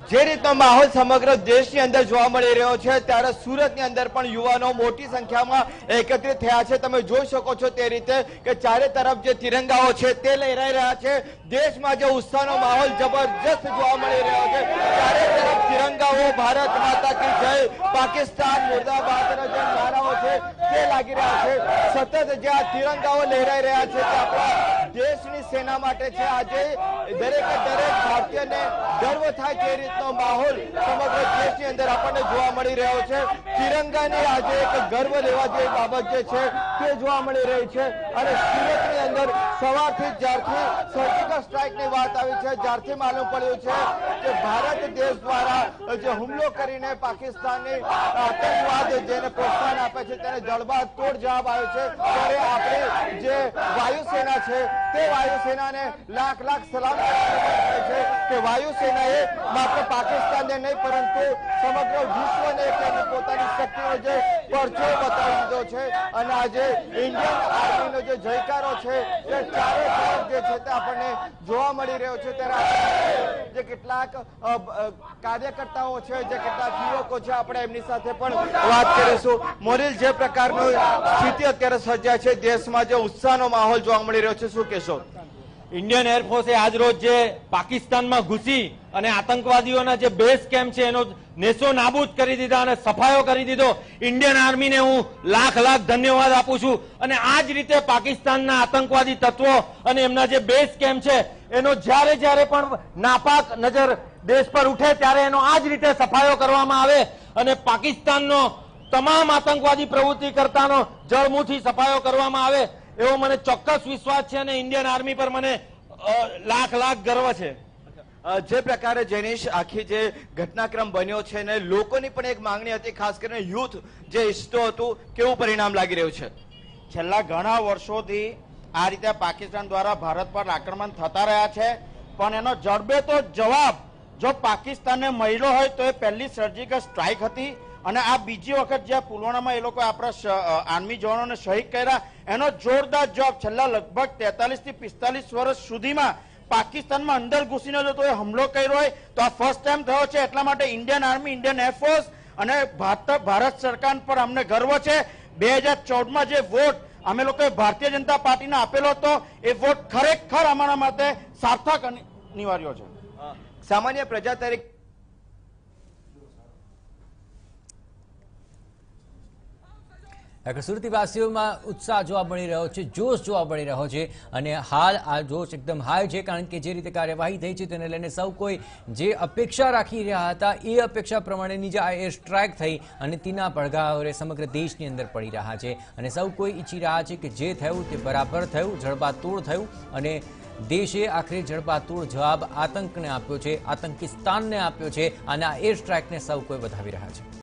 જે રીતનો માહોલ સમગ્ર દેશની અંદર જોવા મળી રહ્યો છે ત્યારે સુરતની અંદર પણ યુવાનો મોટી સંખ્યામાં એકત્રિત થયા છે। તમે જોઈ શકો છો તે રીતે કે ચારે તરફ જે તિરંગાઓ છે તે લહેરાઈ રહ્યા છે। દેશમાં જે ઉત્સાહનો માહોલ જબરજસ્ત જોવા મળી રહ્યો છે। ચારે તરફ તિરંગાઓ, ભારત માતા કી જય, પાકિસ્તાન મુર્દાબાદના જે નારાઓ છે તે લાગી રહ્યા છે। સતત જે આ તિરંગાઓ લહેરાઈ રહ્યા છે તે આપણા દેશની સેના માટે છે। આજે દરેકે દરેક ભારતીયને ગર્વ થાય તે રીતનો માહોલ સમગ્ર દેશની અંદર આપણને જોવા મળી રહ્યો છે। તિરંગાની આજે એક ગર્વ લેવા જેવી બાબત જે છે તે જોવા મળી રહી છે। અને સુરતની અંદર સવારથી જ્યારથી સર્જિકલ સ્ટ્રાઇકની વાત આવી છે, જ્યારથી માલુમ પડ્યું છે કે ભારત દેશ દ્વારા જે હુમલો કરીને પાકિસ્તાનની આતંકવાદ જેને પ્રોત્સાહન આપે છે તેને જડબાતોડ જવાબ આવ્યો છે, ત્યારે આપણી જે વાયુસેના છે તે વાયુસેનાને લાખ લાખ સલામ છે કે વાયુસેનાએ માત્ર પાકિસ્તાનને નહીં પરંતુ સમગ્ર વિશ્વને તેની પોતાની શક્તિનો જે પરચો બતાવી દીધો છે। અને આજે ઇન્ડિયન આર્મીનો જે જયકારો છે તે ચારે તરફ જે છે તે આપણને જોવા મળી રહ્યો છે। ત્યારે જે કેટલાક કાર્યકર્તાઓ છે, જે કેટલાક યુવકો છે, આપણે એમની સાથે પણ વાત કરીશું। મોરીલ, જે પ્રકારનું સ્થિતિ અત્યારે સર્જાય છે દેશમાં, જે ઉત્સાહનો માહોલ જોવા મળી રહ્યો છે, શું કહેશો? ઇન્ડિયન એરફોર્સે આજ રોજ જે પાકિસ્તાનમાં ઘૂસી અને આતંકવાદીઓના જે બેઝ કેમ્પ છે એનો નેસો નાબૂદ કરી દીધા અને સફાયો કરી દીધો। ઇન્ડિયન આર્મીને હું લાખ લાખ ધન્યવાદ આપું છું। અને આ જ રીતે પાકિસ્તાનના આતંકવાદી તત્વો અને એમના જે બેઝ કેમ્પ છે એનો જ્યારે જ્યારે પણ નાપાક નજર દેશ પર ઉઠે ત્યારે એનો આ જ રીતે સફાયો કરવામાં આવે અને પાકિસ્તાનનો તમામ આતંકવાદી પ્રવૃત્તિ કરતાનો જળમૂળથી સફાયો કરવામાં આવે એવો મને ચોક્કસ વિશ્વાસ છે અને ઇન્ડિયન આર્મી પર મને લાખ લાખ ગર્વ છે। જે પ્રકારે જેનીશ આખી જે ઘટનાક્રમ બન્યો છે ને લોકોની પણ એક માંગણી હતી, ખાસ કરીને યુથ જે ઈચ્છતું હતું, કેવું પરિણામ લાગી રહ્યું છે? છેલ્લા ઘણા વર્ષોથી આ રીતે પાકિસ્તાન દ્વારા ભારત પર આક્રમણ થતા રહ્યા છે, પણ એનો જડબે તો જવાબ જો પાકિસ્તાનને મળ્યો હોય તો એ પહેલી સર્જિકલ સ્ટ્રાઇક હતી। અને આ બીજી વખત જ્યાં પુલવામામાં એ લોકો આપણા આર્મી જવાનોને શહીદ કર્યા એનો જોરદાર જવાબ છેલ્લા લગભગ 43 થી 45 વર્ષ સુધીમાં પાકિસ્તાનમાં અંદર ઘૂસીને જો એ હુમલો કર્યો હોય તો આ ફર્સ્ટ ટાઈમ થયો છે। એટલા માટે ઇન્ડિયન આર્મી, ઇન્ડિયન એરફોર્સ અને ભારત સરકાર પર અમને ગર્વ છે। 2014માં જે વોટ અમે લોકોએ ભારતીય જનતા પાર્ટીને આપેલો હતો એ વોટ ખરેખર અમારા માટે સાર્થક અનિવાર્ય છે। સામાન્ય પ્રજા તરીકે સુરતીવાસીઓમાં ઉત્સાહ જોવા મળી રહ્યો છે, જોશ જોવા મળી રહ્યો છે અને હાલ આ જોશ એકદમ હાઈ છે, કારણ કે જે રીતે કાર્યવાહી થઈ છે તેને લઈને સૌ કોઈ જે અપેક્ષા રાખી રહ્યા હતા એ અપેક્ષા પ્રમાણેની જે આ એર સ્ટ્રાઇક થઈ અને તેના પડઘા સમગ્ર દેશની અંદર પડી રહ્યા છે અને સૌ કોઈ ઈચ્છી રહ્યા છે કે જે થયું તે બરાબર થયું, જડબાતોડ થયું અને દેશે આખરે જડબાતોડ જવાબ આતંકને આપ્યો છે, આતંકિસ્તાનને આપ્યો છે અને આ એર સ્ટ્રાઇકને સૌ કોઈ વધાવી રહ્યા છે।